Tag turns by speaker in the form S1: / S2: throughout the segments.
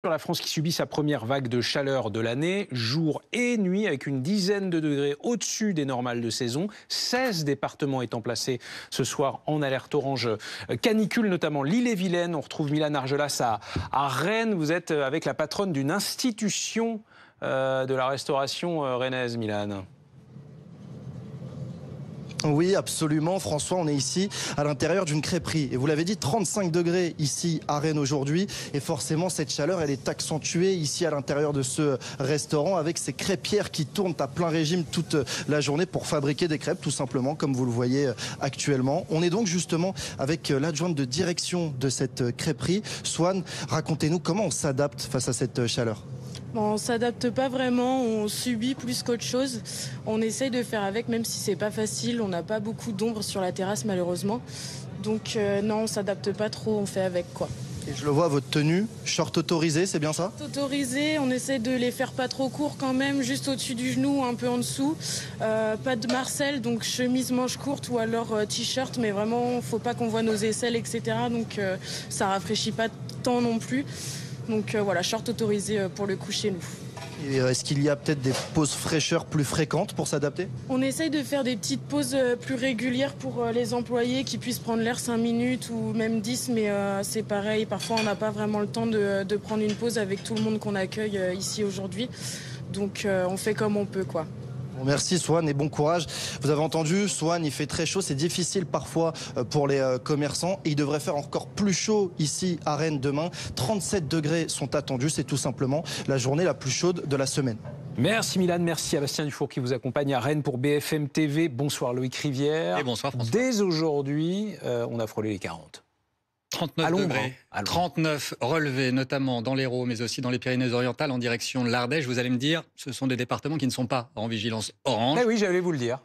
S1: Sur la France qui subit sa première vague de chaleur de l'année, jour et nuit, avec une dizaine de degrés au-dessus des normales de saison. 16 départements étant placés ce soir en alerte orange canicule, notamment l'Ille-et-Vilaine. On retrouve Mylane Argelas à Rennes. Vous êtes avec la patronne d'une institution de la restauration rennaise, Mylane.
S2: Oui, absolument. François, on est ici à l'intérieur d'une crêperie. Et vous l'avez dit, 35 degrés ici à Rennes aujourd'hui. Et forcément, cette chaleur, elle est accentuée ici à l'intérieur de ce restaurant avec ces crêpières qui tournent à plein régime toute la journée pour fabriquer des crêpes, tout simplement, comme vous le voyez actuellement. On est donc justement avec l'adjointe de direction de cette crêperie. Swan, racontez-nous comment on s'adapte face à cette chaleur.
S3: Bon, on ne s'adapte pas vraiment, on subit plus qu'autre chose. On essaye de faire avec, même si c'est pas facile. On n'a pas beaucoup d'ombre sur la terrasse, malheureusement. Donc non, on ne s'adapte pas trop, on fait avec, quoi.
S2: Et je le vois, votre tenue, short autorisé, c'est bien ça?
S3: Autorisé, on essaie de les faire pas trop courts quand même, juste au-dessus du genou, un peu en dessous. Pas de marcel, donc chemise manche courte ou alors t-shirt, mais vraiment, faut pas qu'on voit nos aisselles, etc. Donc ça rafraîchit pas tant non plus. Donc voilà, short autorisé pour le coup chez nous.
S2: Et est-ce qu'il y a peut-être des pauses fraîcheur plus fréquentes pour s'adapter?
S3: On essaye de faire des petites pauses plus régulières pour les employés qui puissent prendre l'air 5 minutes ou même 10, mais c'est pareil, parfois on n'a pas vraiment le temps de prendre une pause avec tout le monde qu'on accueille ici aujourd'hui. Donc on fait comme on peut, quoi.
S2: Merci Swan et bon courage. Vous avez entendu, Swan, il fait très chaud, c'est difficile parfois pour les commerçants et il devrait faire encore plus chaud ici à Rennes demain. 37 degrés sont attendus, c'est tout simplement la journée la plus chaude de la semaine.
S1: Merci Mylane, merci à Bastien Dufour qui vous accompagne à Rennes pour BFM TV. Bonsoir Loïc Rivière.
S4: Et bonsoir François.
S1: Dès aujourd'hui, on a frôlé les 40.
S4: 39 degrés, 39 relevés, notamment dans l'Hérault, mais aussi dans les Pyrénées-Orientales, en direction de l'Ardèche. Vous allez me dire, ce sont des départements qui ne sont pas en vigilance orange.
S1: Eh oui, j'allais vous le dire.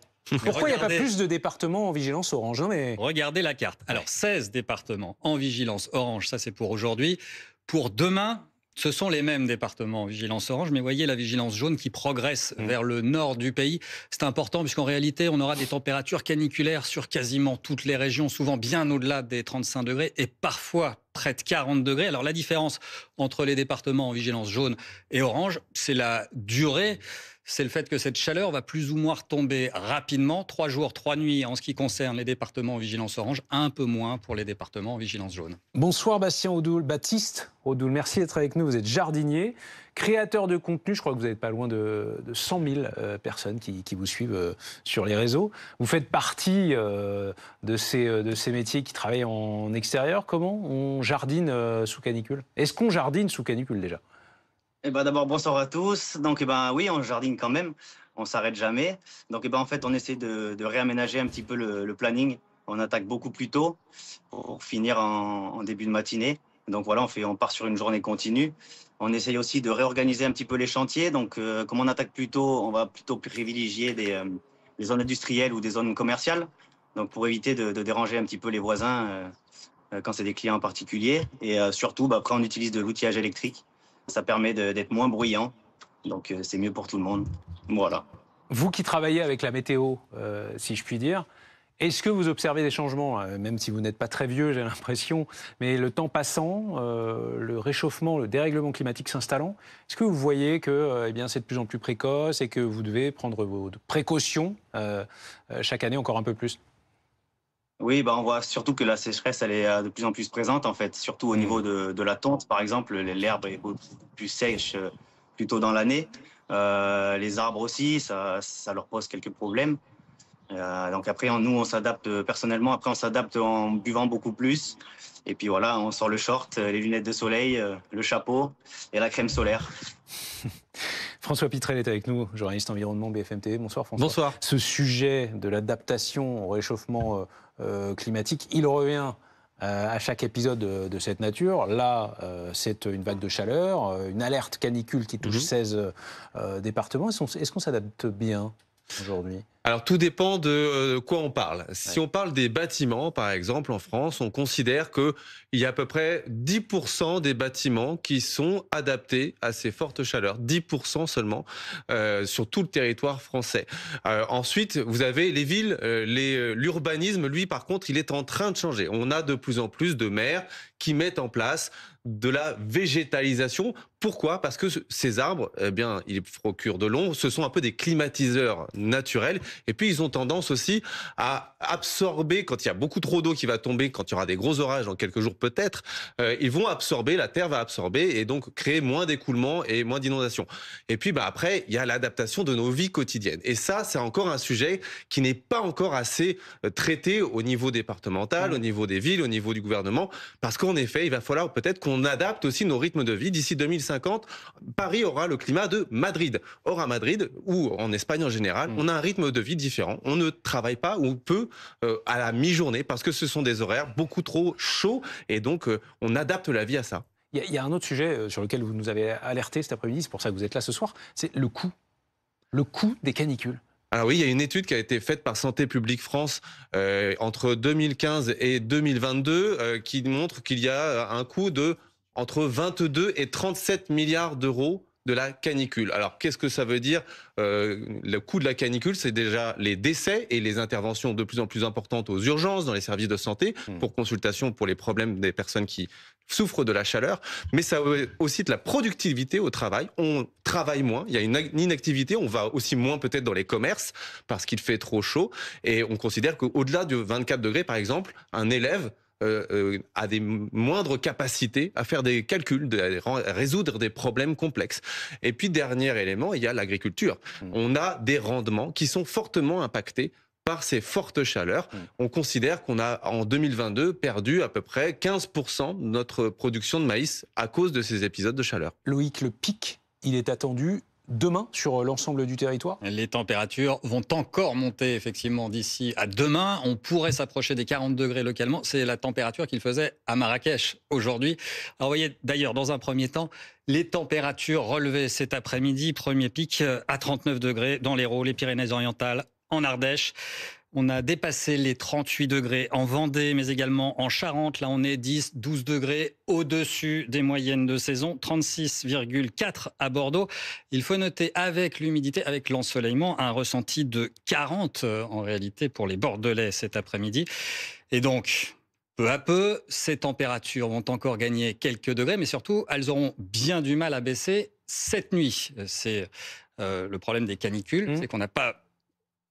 S1: Pourquoi il n'y a pas plus de départements en vigilance orange, hein, mais...
S4: Regardez la carte. Alors, 16 départements en vigilance orange, ça c'est pour aujourd'hui. Pour demain, ce sont les mêmes départements en vigilance orange, mais voyez la vigilance jaune qui progresse vers le nord du pays. C'est important puisqu'en réalité, on aura des températures caniculaires sur quasiment toutes les régions, souvent bien au-delà des 35 degrés et parfois près de 40 degrés. Alors la différence entre les départements en vigilance jaune et orange, c'est la durée. C'est le fait que cette chaleur va plus ou moins retomber rapidement. 3 jours, 3 nuits en ce qui concerne les départements en vigilance orange, un peu moins pour les départements en vigilance jaune.
S1: Bonsoir Bastien Odoul, Baptiste Odoul, merci d'être avec nous. Vous êtes jardinier, créateur de contenu. Je crois que vous n'êtes pas loin de 100 000 personnes qui vous suivent sur les réseaux. Vous faites partie de ces métiers qui travaillent en extérieur. Comment on jardine sous canicule? Est-ce qu'on jardine sous canicule déjà?
S5: Eh ben d'abord, bonsoir à tous. Donc, oui, on jardine quand même. On s'arrête jamais. Donc, en fait, on essaie de réaménager un petit peu le planning. On attaque beaucoup plus tôt pour finir en début de matinée. Donc, voilà, on part sur une journée continue. On essaye aussi de réorganiser un petit peu les chantiers. Donc, comme on attaque plus tôt, on va plutôt privilégier des zones industrielles ou des zones commerciales. Donc, pour éviter de déranger un petit peu les voisins quand c'est des clients en particulier. Et surtout, après, on utilise de l'outillage électrique. Ça permet d'être moins bruyant, donc c'est mieux pour tout le monde. Voilà.
S1: Vous qui travaillez avec la météo, si je puis dire, est-ce que vous observez des changements, même si vous n'êtes pas très vieux, j'ai l'impression, mais le temps passant, le réchauffement, le dérèglement climatique s'installant, est-ce que vous voyez que c'est de plus en plus précoce et que vous devez prendre vos précautions chaque année encore un peu plus?
S5: Oui, on voit surtout que la sécheresse, elle est de plus en plus présente, en fait, surtout au niveau de la tonte, par exemple. L'herbe est beaucoup plus sèche plus tôt dans l'année. Les arbres aussi, ça leur pose quelques problèmes. Donc après, nous, on s'adapte personnellement. Après, on s'adapte en buvant beaucoup plus. Et puis voilà, on sort le short, les lunettes de soleil, le chapeau et la crème solaire.
S1: François Pitrel est avec nous, journaliste environnement BFM TV. Bonsoir François.
S4: Bonsoir.
S1: Ce sujet de l'adaptation au réchauffement climatique, il revient à chaque épisode de cette nature. Là, c'est une vague de chaleur, une alerte canicule qui touche 16 départements. Est-ce qu'on s'adapte bien aujourd'hui?
S6: Alors tout dépend de quoi on parle. Si on parle des bâtiments, par exemple, en France, on considère qu'il y a à peu près 10% des bâtiments qui sont adaptés à ces fortes chaleurs. 10% seulement sur tout le territoire français. Ensuite, vous avez les villes, l'urbanisme, lui, par contre, il est en train de changer. On a de plus en plus de maires qui mettent en place de la végétalisation. Pourquoi ? Parce que ces arbres, eh bien, ils procurent de l'ombre, ce sont un peu des climatiseurs naturels, et puis ils ont tendance aussi à absorber, quand il y a beaucoup trop d'eau qui va tomber, quand il y aura des gros orages dans quelques jours peut-être, ils vont absorber, la terre va absorber, et donc créer moins d'écoulements et moins d'inondations. Et puis après, il y a l'adaptation de nos vies quotidiennes. Et ça, c'est encore un sujet qui n'est pas encore assez traité au niveau départemental, au niveau des villes, au niveau du gouvernement, parce qu'en effet, il va falloir peut-être qu'on adapte aussi nos rythmes de vie. D'ici 2050, Paris aura le climat de Madrid. Or, à Madrid, ou en Espagne en général, on a un rythme de vie différent. On ne travaille pas ou peu à la mi-journée parce que ce sont des horaires beaucoup trop chauds et donc on adapte la vie à ça.
S1: Il y a un autre sujet sur lequel vous nous avez alerté cet après-midi, c'est pour ça que vous êtes là ce soir, c'est le coût. Le coût des canicules.
S6: Alors oui, il y a une étude qui a été faite par Santé publique France entre 2015 et 2022 qui montre qu'il y a un coût de entre 22 et 37 milliards d'euros de la canicule. Alors, qu'est-ce que ça veut dire ? Le coût de la canicule, c'est déjà les décès et les interventions de plus en plus importantes aux urgences, dans les services de santé, pour consultation, pour les problèmes des personnes qui souffrent de la chaleur. Mais ça veut aussi de la productivité au travail. On travaille moins, il y a une inactivité, on va aussi moins peut-être dans les commerces parce qu'il fait trop chaud. Et on considère qu'au-delà de 24 degrés, par exemple, un élève a des moindres capacités à faire des calculs, à résoudre des problèmes complexes. Et puis, dernier élément, il y a l'agriculture. On a des rendements qui sont fortement impactés par ces fortes chaleurs. On considère qu'on a, en 2022, perdu à peu près 15% de notre production de maïs à cause de ces épisodes de chaleur.
S1: Loïc, le pic, il est attendu demain sur l'ensemble du territoire ?
S4: Les températures vont encore monter effectivement d'ici à demain. On pourrait s'approcher des 40 degrés localement. C'est la température qu'il faisait à Marrakech aujourd'hui. Alors vous voyez d'ailleurs dans un premier temps les températures relevées cet après-midi. Premier pic à 39 degrés dans l'Hérault, les Pyrénées-Orientales, en Ardèche. On a dépassé les 38 degrés en Vendée, mais également en Charente. Là, on est 10, 12 degrés au-dessus des moyennes de saison. 36,4 à Bordeaux. Il faut noter avec l'humidité, avec l'ensoleillement, un ressenti de 40 en réalité pour les Bordelais cet après-midi. Et donc, peu à peu, ces températures vont encore gagner quelques degrés, mais surtout, elles auront bien du mal à baisser cette nuit. C'est le problème des canicules, c'est qu'on n'a pas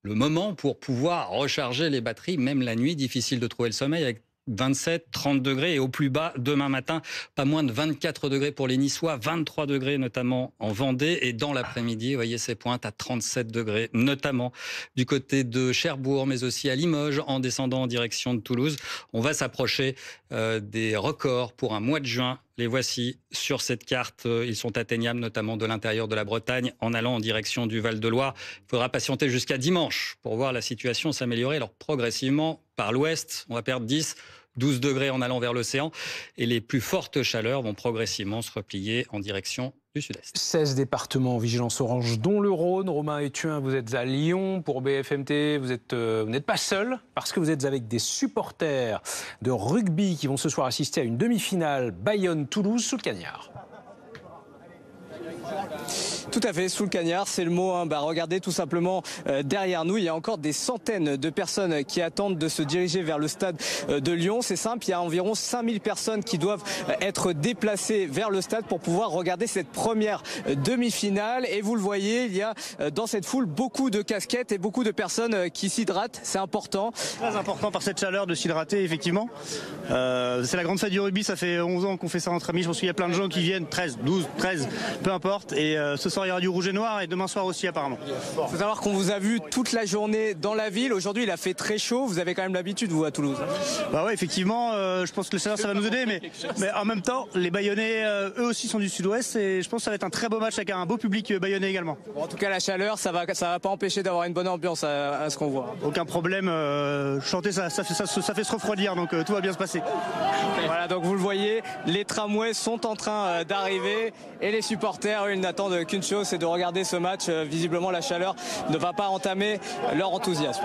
S4: le moment pour pouvoir recharger les batteries, même la nuit, difficile de trouver le sommeil avec 27, 30 degrés et au plus bas, demain matin, pas moins de 24 degrés pour les Niçois, 23 degrés notamment en Vendée et dans l'après-midi, vous voyez ces pointes à 37 degrés, notamment du côté de Cherbourg, mais aussi à Limoges en descendant en direction de Toulouse. On va s'approcher des records pour un mois de juin. Les voici sur cette carte. Ils sont atteignables notamment de l'intérieur de la Bretagne en allant en direction du Val-de-Loire. Il faudra patienter jusqu'à dimanche pour voir la situation s'améliorer. Alors progressivement, par l'ouest, on va perdre 10, 12 degrés en allant vers l'océan. Et les plus fortes chaleurs vont progressivement se replier en direction du sud-est.
S1: 16 départements en vigilance orange, dont le Rhône. Romain Ethuin, vous êtes à Lyon pour BFM TV. Vous n'êtes pas seul parce que vous êtes avec des supporters de rugby qui vont ce soir assister à une demi-finale Bayonne-Toulouse sous le cagnard.
S7: Tout à fait, sous le cagnard, c'est le mot. Regardez tout simplement derrière nous, il y a encore des centaines de personnes qui attendent de se diriger vers le stade de Lyon. C'est simple, il y a environ 5000 personnes qui doivent être déplacées vers le stade pour pouvoir regarder cette première demi-finale. Et vous le voyez, il y a dans cette foule beaucoup de casquettes et beaucoup de personnes qui s'hydratent. C'est important.
S8: Très important par cette chaleur de s'hydrater, effectivement. C'est la grande fête du rugby, ça fait 11 ans qu'on fait ça entre amis. Je pense qu'il y a plein de gens qui viennent, 13, 12, 13, peu importe. Et ce soir, il y aura du rouge et noir et demain soir aussi apparemment. Il
S7: faut savoir qu'on vous a vu toute la journée dans la ville. Aujourd'hui, il a fait très chaud. Vous avez quand même l'habitude, vous, à Toulouse.
S8: Bah ouais, effectivement, je pense que le chaleur, ça va nous aider. Mais en même temps, les Bayonnais, eux aussi, sont du sud-ouest. Et je pense que ça va être un très beau match avec un beau public bayonnais également.
S7: Bon, en tout cas, la chaleur, ça va pas empêcher d'avoir une bonne ambiance à ce qu'on voit.
S8: Aucun problème. Chanter, ça fait se refroidir. Donc tout va bien se passer.
S7: Voilà, donc vous le voyez, les tramways sont en train d'arriver. Et les supporters, ils n'attendent qu'une chose, c'est de regarder ce match. Visiblement, la chaleur ne va pas entamer leur enthousiasme.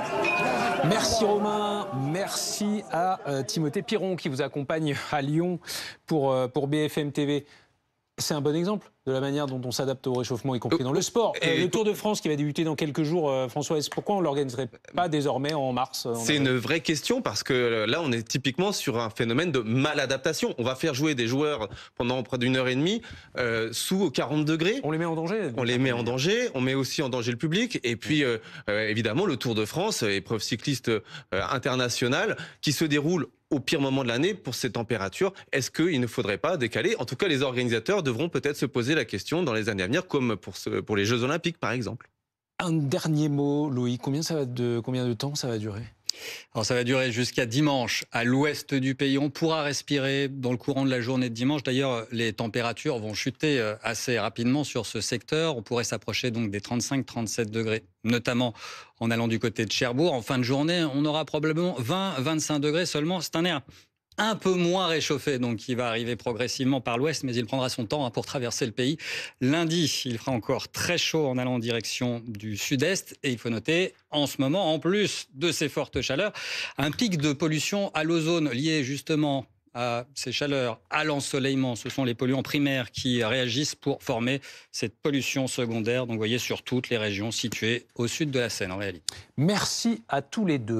S1: Merci Romain, merci à Timothée Piron qui vous accompagne à Lyon pour BFM TV. C'est un bon exemple de la manière dont on s'adapte au réchauffement, y compris dans le sport. Le Tour de France qui va débuter dans quelques jours, François, pourquoi on ne l'organiserait pas désormais en mars?
S6: C'est une vraie question parce que là, on est typiquement sur un phénomène de maladaptation. On va faire jouer des joueurs pendant près d'une heure et demie sous 40 degrés.
S1: On les met en danger.
S6: On les met en danger, on met aussi en danger le public. Et puis, évidemment, le Tour de France, épreuve cycliste internationale, qui se déroule au pire moment de l'année pour ces températures. Est-ce qu'il ne faudrait pas décaler? En tout cas, les organisateurs devront peut-être se poser la question dans les années à venir, comme pour les Jeux Olympiques, par exemple.
S1: Un dernier mot, Loïc. Combien de temps ça va durer?
S4: Alors ça va durer jusqu'à dimanche à l'ouest du pays. On pourra respirer dans le courant de la journée de dimanche. D'ailleurs, les températures vont chuter assez rapidement sur ce secteur. On pourrait s'approcher donc des 35-37 degrés, notamment en allant du côté de Cherbourg. En fin de journée, on aura probablement 20-25 degrés seulement. C'est un air un peu moins réchauffé, donc qui va arriver progressivement par l'ouest, mais il prendra son temps pour traverser le pays. Lundi, il fera encore très chaud en allant en direction du sud-est, et il faut noter, en ce moment, en plus de ces fortes chaleurs, un pic de pollution à l'ozone lié justement à ces chaleurs, à l'ensoleillement. Ce sont les polluants primaires qui réagissent pour former cette pollution secondaire, donc vous voyez, sur toutes les régions situées au sud de la Seine en réalité.
S1: Merci à tous les deux.